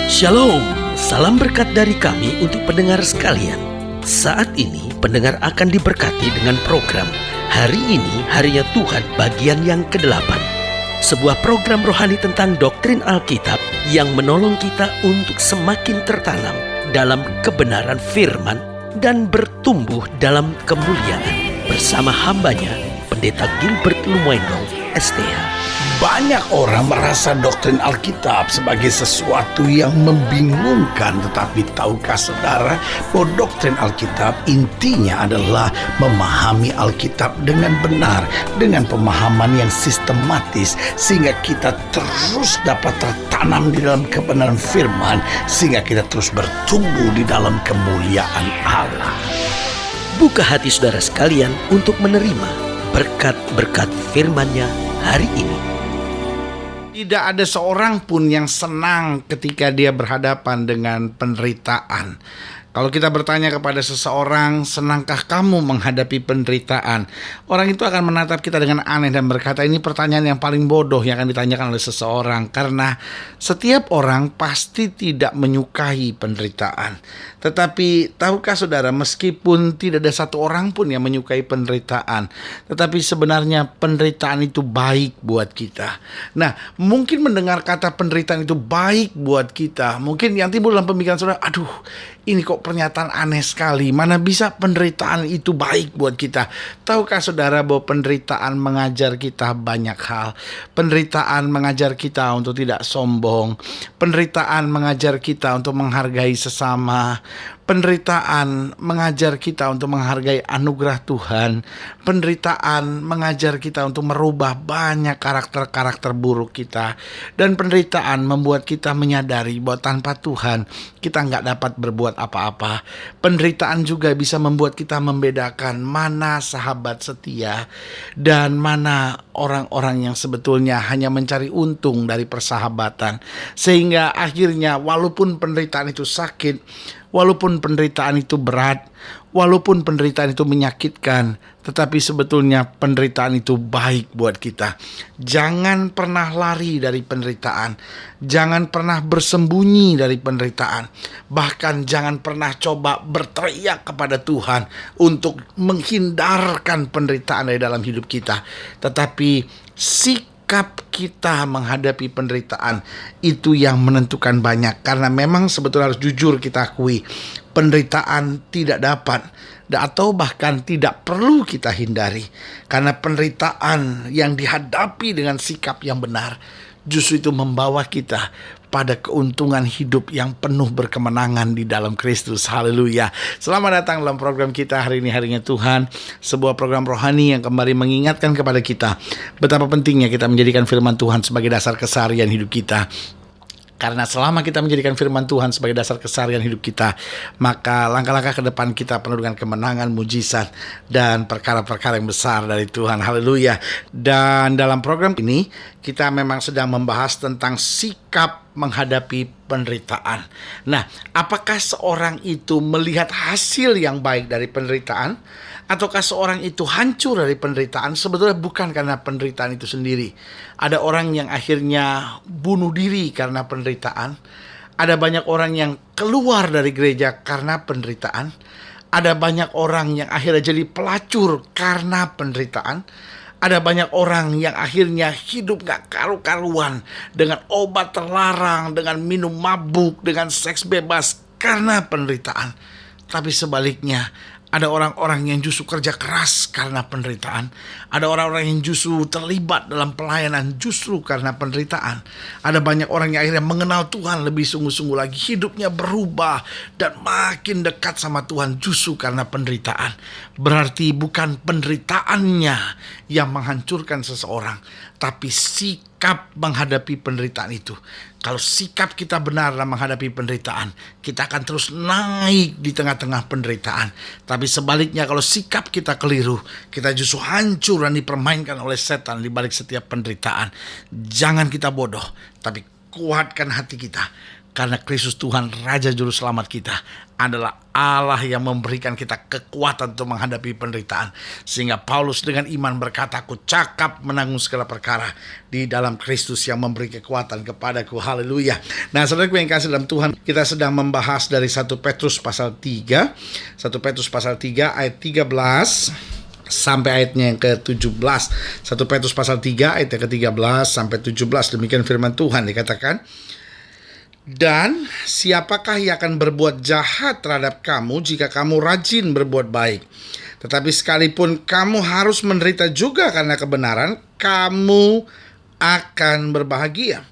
Shalom, salam berkat dari kami untuk pendengar sekalian. Saat ini pendengar akan diberkati dengan program Hari Ini Harinya Tuhan bagian yang ke-8. Sebuah program rohani tentang doktrin Alkitab yang menolong kita untuk semakin tertanam dalam kebenaran firman dan bertumbuh dalam kemuliaan. Bersama hambanya, Pendeta Gilbert Lumwendong, STH. Banyak orang merasa doktrin Alkitab sebagai sesuatu yang membingungkan. Tetapi tahukah saudara bahwa doktrin Alkitab intinya adalah memahami Alkitab dengan benar, dengan pemahaman yang sistematis, sehingga kita terus dapat tertanam di dalam kebenaran firman, sehingga kita terus bertumbuh di dalam kemuliaan Allah. Buka hati saudara sekalian untuk menerima berkat-berkat firman-Nya hari ini. Tidak ada seorang pun yang senang ketika dia berhadapan dengan penderitaan. Kalau kita bertanya kepada seseorang, senangkah kamu menghadapi penderitaan? Orang itu akan menatap kita dengan aneh dan berkata, ini pertanyaan yang paling bodoh yang akan ditanyakan oleh seseorang. Karena setiap orang pasti tidak menyukai penderitaan. Tetapi tahukah saudara, meskipun tidak ada satu orang pun yang menyukai penderitaan, tetapi sebenarnya penderitaan itu baik buat kita. Nah, mungkin mendengar kata penderitaan itu baik buat kita, mungkin yang timbul dalam pemikiran saudara, aduh, ini kok pernyataan aneh sekali. Mana bisa penderitaan itu baik buat kita? Tahukah saudara bahwa penderitaan mengajar kita banyak hal? Penderitaan mengajar kita untuk tidak sombong. Penderitaan mengajar kita untuk menghargai sesama. Penderitaan mengajar kita untuk menghargai anugerah Tuhan. Penderitaan mengajar kita untuk merubah banyak karakter-karakter buruk kita. Dan penderitaan membuat kita menyadari bahwa tanpa Tuhan kita nggak dapat berbuat apa-apa. Penderitaan juga bisa membuat kita membedakan mana sahabat setia dan mana orang-orang yang sebetulnya hanya mencari untung dari persahabatan. Sehingga akhirnya walaupun penderitaan itu sakit, walaupun penderitaan itu berat, walaupun penderitaan itu menyakitkan, tetapi sebetulnya penderitaan itu baik buat kita. Jangan pernah lari dari penderitaan. Jangan pernah bersembunyi dari penderitaan. Bahkan jangan pernah coba berteriak kepada Tuhan untuk menghindarkan penderitaan dari dalam hidup kita. Tetapi sikap kita menghadapi penderitaan itu yang menentukan banyak. Karena memang sebetulnya harus jujur kita akui, penderitaan tidak dapat atau bahkan tidak perlu kita hindari. Karena penderitaan yang dihadapi dengan sikap yang benar justru itu membawa kita pada keuntungan hidup yang penuh berkemenangan di dalam Kristus. Haleluya. Selamat datang dalam program kita Hari Ini Harinya Tuhan, sebuah program rohani yang kembali mengingatkan kepada kita betapa pentingnya kita menjadikan firman Tuhan sebagai dasar keseharian hidup kita. Karena selama kita menjadikan firman Tuhan sebagai dasar keseharian hidup kita, maka langkah-langkah ke depan kita penuh dengan kemenangan, mujizat, dan perkara-perkara yang besar dari Tuhan. Haleluya. Dan dalam program ini, kita memang sedang membahas tentang sikap menghadapi penderitaan. Nah, apakah seorang itu melihat hasil yang baik dari penderitaan? Ataukah seorang itu hancur dari penderitaan? Sebetulnya bukan karena penderitaan itu sendiri. Ada orang yang akhirnya bunuh diri karena penderitaan. Ada banyak orang yang keluar dari gereja karena penderitaan. Ada banyak orang yang akhirnya jadi pelacur karena penderitaan. Ada banyak orang yang akhirnya hidup gak karu-karuan dengan obat terlarang, dengan minum mabuk, dengan seks bebas karena penderitaan. Tapi sebaliknya, ada orang-orang yang justru kerja keras karena penderitaan. Ada orang-orang yang justru terlibat dalam pelayanan justru karena penderitaan. Ada banyak orang yang akhirnya mengenal Tuhan lebih sungguh-sungguh lagi. Hidupnya berubah dan makin dekat sama Tuhan justru karena penderitaan. Berarti bukan penderitaannya yang menghancurkan seseorang, tapi sikap menghadapi penderitaan itu. Kalau sikap kita benar dalam menghadapi penderitaan, kita akan terus naik di tengah-tengah penderitaan. Tapi sebaliknya kalau sikap kita keliru, kita justru hancur dan dipermainkan oleh setan di balik setiap penderitaan. Jangan kita bodoh, tapi kuatkan hati kita. Karena Kristus Tuhan, Raja Juru Selamat kita, adalah Allah yang memberikan kita kekuatan untuk menghadapi penderitaan. Sehingga Paulus dengan iman berkata, aku cakap menanggung segala perkara di dalam Kristus yang memberi kekuatan kepadaku. Haleluya. Nah, saudaraku yang kasih dalam Tuhan, kita sedang membahas dari 1 Petrus pasal 3. 1 Petrus pasal 3 ayat 13 sampai ayatnya yang ke-17. 1 Petrus pasal 3 ayat yang ke-13 sampai 17. Demikian firman Tuhan, dikatakan, dan siapakah yang akan berbuat jahat terhadap kamu jika kamu rajin berbuat baik? Tetapi sekalipun kamu harus menderita juga karena kebenaran, kamu akan berbahagia.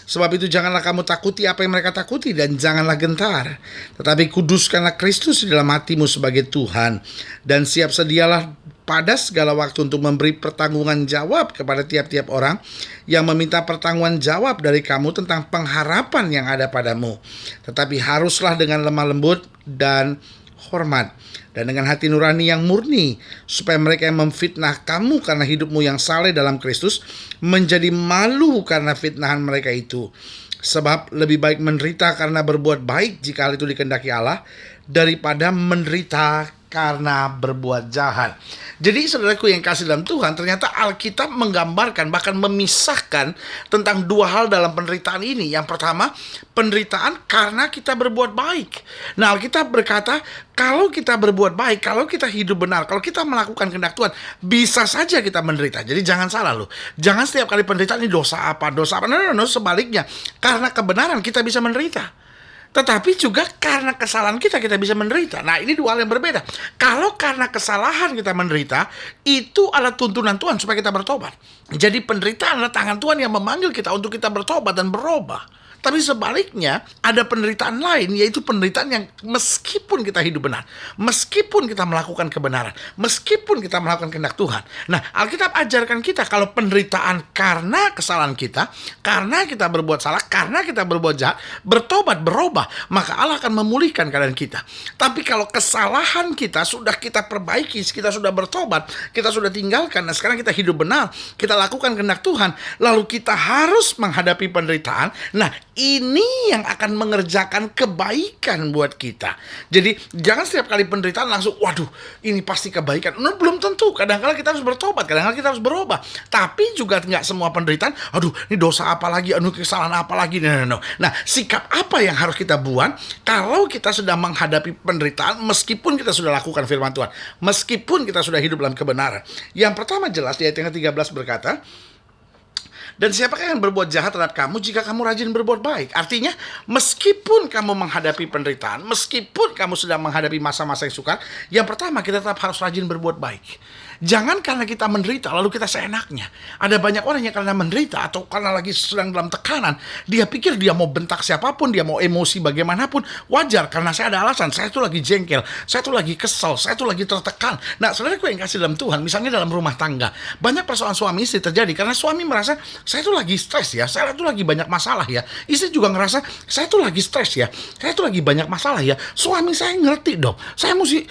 Sebab itu janganlah kamu takuti apa yang mereka takuti, dan janganlah gentar. Tetapi kuduskanlah Kristus di dalam hatimu sebagai Tuhan, dan siap sedialah pada segala waktu untuk memberi pertanggungan jawab kepada tiap-tiap orang yang meminta pertanggungan jawab dari kamu tentang pengharapan yang ada padamu. Tetapi haruslah dengan lemah lembut dan hormat, dan dengan hati nurani yang murni, supaya mereka yang memfitnah kamu karena hidupmu yang saleh dalam Kristus menjadi malu karena fitnahan mereka itu. Sebab lebih baik menderita karena berbuat baik jika hal itu dikehendaki Allah, daripada menderita karena berbuat jahat. Jadi saudaraku yang kasih dalam Tuhan, ternyata Alkitab menggambarkan, bahkan memisahkan tentang dua hal dalam penderitaan ini. Yang pertama, penderitaan karena kita berbuat baik. Nah, Alkitab berkata, kalau kita berbuat baik, kalau kita hidup benar, kalau kita melakukan kehendak Tuhan, bisa saja kita menderita. Jadi jangan salah loh. Jangan setiap kali penderitaan ini dosa apa. No, sebaliknya. Karena kebenaran kita bisa menderita. Tetapi juga karena kesalahan kita bisa menderita. Nah, ini dua hal yang berbeda. Kalau karena kesalahan kita menderita, itu adalah tuntunan Tuhan supaya kita bertobat. Jadi penderitaan adalah tangan Tuhan yang memanggil kita untuk kita bertobat dan berubah. Tapi sebaliknya, ada penderitaan lain, yaitu penderitaan yang meskipun kita hidup benar, meskipun kita melakukan kebenaran, meskipun kita melakukan kehendak Tuhan. Nah, Alkitab ajarkan kita kalau penderitaan karena kesalahan kita, karena kita berbuat salah, karena kita berbuat jahat, bertobat, berubah, maka Allah akan memulihkan keadaan kita. Tapi kalau kesalahan kita sudah kita perbaiki, kita sudah bertobat, kita sudah tinggalkan, dan sekarang kita hidup benar, kita lakukan kehendak Tuhan, lalu kita harus menghadapi penderitaan. Nah, ini yang akan mengerjakan kebaikan buat kita. Jadi jangan setiap kali penderitaan langsung, waduh, ini pasti kebaikan. No, belum tentu. Kadang-kadang kita harus bertobat, kadang-kadang kita harus berubah. Tapi juga nggak semua penderitaan, aduh, ini dosa apa lagi, aduh, kesalahan apa lagi. No. Nah, sikap apa yang harus kita buat kalau kita sedang menghadapi penderitaan, meskipun kita sudah lakukan firman Tuhan, meskipun kita sudah hidup dalam kebenaran. Yang pertama jelas di ayat yang ke-13 berkata, dan siapakah yang berbuat jahat terhadap kamu jika kamu rajin berbuat baik? Artinya, meskipun kamu menghadapi penderitaan, meskipun kamu sedang menghadapi masa-masa yang sukar, yang pertama kita tetap harus rajin berbuat baik. Jangan karena kita menderita lalu kita seenaknya. Ada banyak orang yang karena menderita atau karena lagi sedang dalam tekanan, dia pikir dia mau bentak siapapun, dia mau emosi bagaimanapun, wajar karena saya ada alasan. Saya tuh lagi jengkel, saya tuh lagi kesel, saya tuh lagi tertekan. Nah, saudaraku yang kasih dalam Tuhan, misalnya dalam rumah tangga, banyak persoalan suami istri terjadi karena suami merasa saya tuh lagi stres ya, saya tuh lagi banyak masalah ya. Istri juga ngerasa saya tuh lagi stres ya, saya tuh lagi banyak masalah ya. Suami saya ngerti dong, saya mesti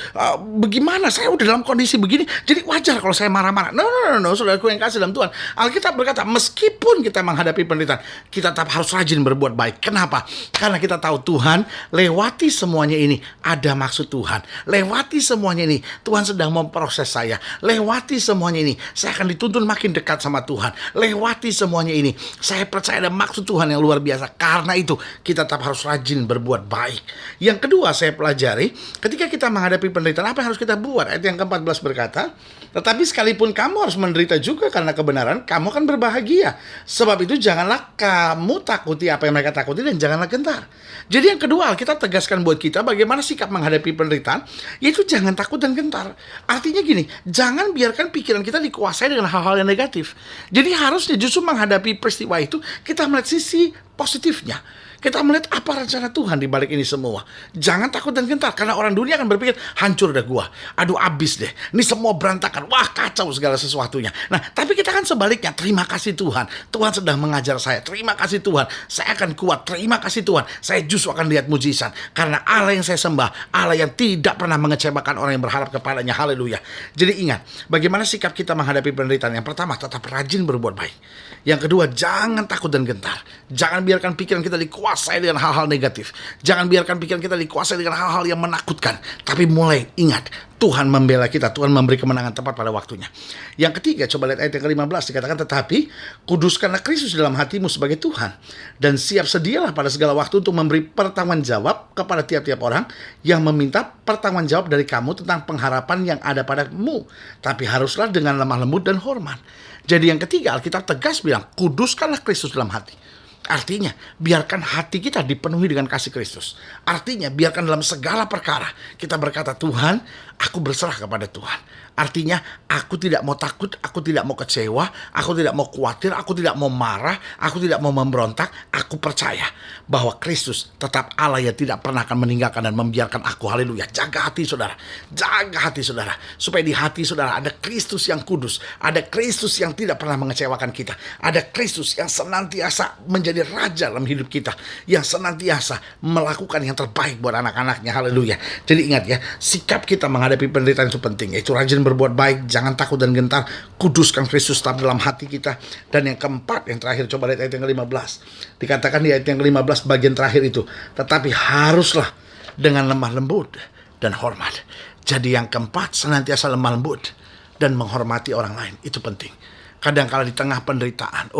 bagaimana, saya udah dalam kondisi begini, jadi wajar kalau saya marah-marah. No, saudaraku yang kasih dalam Tuhan, Alkitab berkata, meskipun kita menghadapi penderitaan, kita tetap harus rajin berbuat baik. Kenapa? Karena kita tahu Tuhan lewati semuanya ini ada maksud Tuhan. Lewati semuanya ini Tuhan sedang memproses saya. Lewati semuanya ini saya akan dituntun makin dekat sama Tuhan. Lewati semuanya ini saya percaya ada maksud Tuhan yang luar biasa. Karena itu kita tetap harus rajin berbuat baik. Yang kedua saya pelajari, ketika kita menghadapi penderitaan, apa yang harus kita buat? Ayat yang ke-14 berkata, tetapi sekalipun kamu harus menderita juga karena kebenaran, kamu akan berbahagia. Sebab itu janganlah kamu takuti apa yang mereka takuti, dan janganlah gentar. Jadi yang kedua, kita tegaskan buat kita bagaimana sikap menghadapi penderitaan, yaitu jangan takut dan gentar. Artinya gini, jangan biarkan pikiran kita dikuasai dengan hal-hal yang negatif. Jadi harusnya justru menghadapi peristiwa itu, kita melihat sisi positifnya. Kita melihat apa rencana Tuhan di balik ini semua. Jangan takut dan gentar, karena orang dunia akan berpikir, hancur dah gua. Aduh, abis deh. Ini semua berantakan. Wah, kacau segala sesuatunya. Nah, tapi kita kan sebaliknya. Terima kasih Tuhan. Tuhan sedang mengajar saya. Terima kasih Tuhan. Saya akan kuat. Terima kasih Tuhan. Saya justru akan lihat mujizat. Karena Allah yang saya sembah, Allah yang tidak pernah mengecewakan orang yang berharap kepadanya. Haleluya. Jadi ingat, bagaimana sikap kita menghadapi penderitaan. Yang pertama, tetap rajin berbuat baik. Yang kedua, jangan takut dan gentar. Jangan Jangan biarkan pikiran kita dikuasai dengan hal-hal negatif. Jangan biarkan pikiran kita dikuasai dengan hal-hal yang menakutkan. Tapi mulai ingat, Tuhan membela kita, Tuhan memberi kemenangan tepat pada waktunya. Yang ketiga, coba lihat ayat yang ke-15, dikatakan, tetapi kuduskanlah Kristus dalam hatimu sebagai Tuhan, dan siap sedialah pada segala waktu untuk memberi pertanggung jawab kepada tiap-tiap orang yang meminta pertanggung jawab dari kamu tentang pengharapan yang ada padamu. Tapi haruslah dengan lemah lembut dan hormat. Jadi yang ketiga, Alkitab tegas bilang, kuduskanlah Kristus dalam hati. Artinya, biarkan hati kita dipenuhi dengan kasih Kristus. Artinya, biarkan dalam segala perkara kita berkata, Tuhan, aku berserah kepada Tuhan. Artinya, aku tidak mau takut, aku tidak mau kecewa, aku tidak mau khawatir, aku tidak mau marah, aku tidak mau memberontak. Aku percaya bahwa Kristus tetap Allah yang tidak pernah akan meninggalkan dan membiarkan aku. Haleluya. Jaga hati saudara, jaga hati saudara, supaya di hati saudara ada Kristus yang kudus, ada Kristus yang tidak pernah mengecewakan kita, ada Kristus yang senantiasa menjadi raja dalam hidup kita, yang senantiasa melakukan yang terbaik buat anak-anaknya. Haleluya. Jadi ingat ya, sikap kita menghadapi penderitaan itu penting, yaitu rajin berbuat baik, jangan takut dan gentar, kuduskan Kristus tetap dalam hati kita. Dan yang keempat, yang terakhir, coba lihat ayat yang ke-15. Dikatakan di ayat yang ke-15 bagian terakhir itu, tetapi haruslah dengan lemah lembut dan hormat. Jadi yang keempat, senantiasa lemah lembut dan menghormati orang lain. Itu penting. Kadang-kala di tengah penderitaan,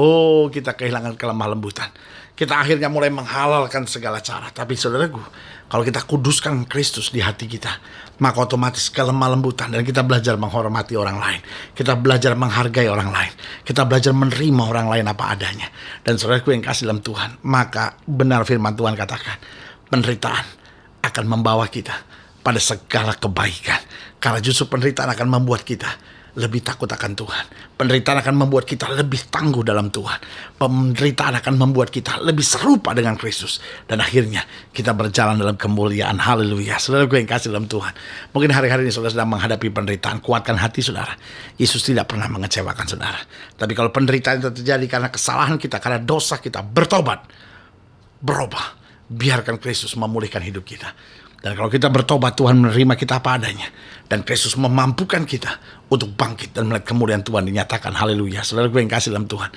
kita kehilangan kelemah lembutan. Kita akhirnya mulai menghalalkan segala cara. Tapi saudaraku, kalau kita kuduskan Kristus di hati kita, maka otomatis kelemah lembutan, dan kita belajar menghormati orang lain. Kita belajar menghargai orang lain. Kita belajar menerima orang lain apa adanya. Dan saudaraku yang kasih dalam Tuhan, maka benar firman Tuhan katakan, penderitaan akan membawa kita pada segala kebaikan. Karena justru penderitaan akan membuat kita lebih takut akan Tuhan. Penderitaan akan membuat kita lebih tangguh dalam Tuhan. Penderitaan akan membuat kita lebih serupa dengan Kristus. Dan akhirnya kita berjalan dalam kemuliaan. Haleluya. Saudara gue yang kasih dalam Tuhan, mungkin hari-hari ini saudara sedang menghadapi penderitaan. Kuatkan hati saudara. Yesus tidak pernah mengecewakan saudara. Tapi kalau penderitaan itu terjadi karena kesalahan kita, karena dosa kita, bertobat, berubah, biarkan Kristus memulihkan hidup kita. Dan kalau kita bertobat, Tuhan menerima kita apa adanya. Dan Kristus memampukan kita untuk bangkit dan melihat kemuliaan Tuhan dinyatakan. Haleluya. Saudara gue yang kasih dalam Tuhan,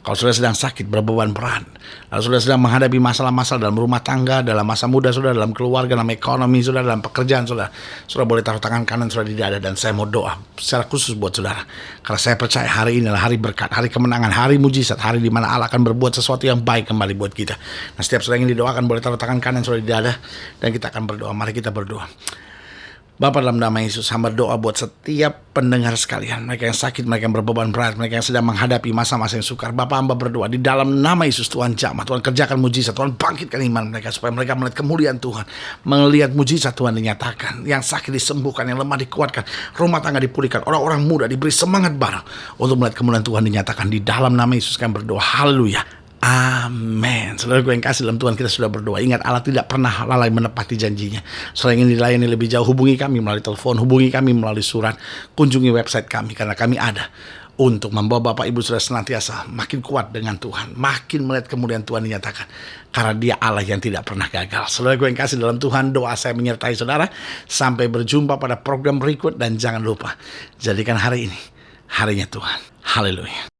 kalau saudara sedang sakit, berbeban berat, lalu saudara sedang menghadapi masalah-masalah dalam rumah tangga, dalam masa muda saudara, dalam keluarga, dalam ekonomi saudara, dalam pekerjaan saudara, saudara boleh taruh tangan kanan saudara di dada, dan saya mau doa secara khusus buat saudara. Karena saya percaya hari ini adalah hari berkat, hari kemenangan, hari mujizat, hari di mana Allah akan berbuat sesuatu yang baik kembali buat kita. Nah, setiap saudara yang didoakan boleh taruh tangan kanan saudara di dada, dan kita akan berdoa. Mari kita berdoa. Bapa, dalam nama Yesus, hamba doa buat setiap pendengar sekalian, mereka yang sakit, mereka yang berbeban berat, mereka yang sedang menghadapi masa-masa yang sukar. Bapa, hamba berdoa di dalam nama Yesus, Tuhan jamah, Tuhan kerjakan mujizat, Tuhan bangkitkan iman mereka, supaya mereka melihat kemuliaan Tuhan, melihat mujizat Tuhan dinyatakan, yang sakit disembuhkan, yang lemah dikuatkan, rumah tangga dipulihkan, orang-orang muda diberi semangat baru untuk melihat kemuliaan Tuhan dinyatakan. Di dalam nama Yesus kami berdoa. Haleluya. Amin. Saudara gue yang kasih dalam Tuhan, kita sudah berdoa. Ingat, Allah tidak pernah lalai menepati janjinya. Saudara ingin dilayani lebih jauh, hubungi kami melalui telepon, hubungi kami melalui surat, kunjungi website kami, karena kami ada untuk membawa Bapak Ibu Saudara senantiasa makin kuat dengan Tuhan, makin melihat kemuliaan Tuhan dinyatakan, karena Dia Allah yang tidak pernah gagal. Saudara gue yang kasih dalam Tuhan, doa saya menyertai saudara. Sampai berjumpa pada program berikut, dan jangan lupa, jadikan hari ini harinya Tuhan. Haleluya.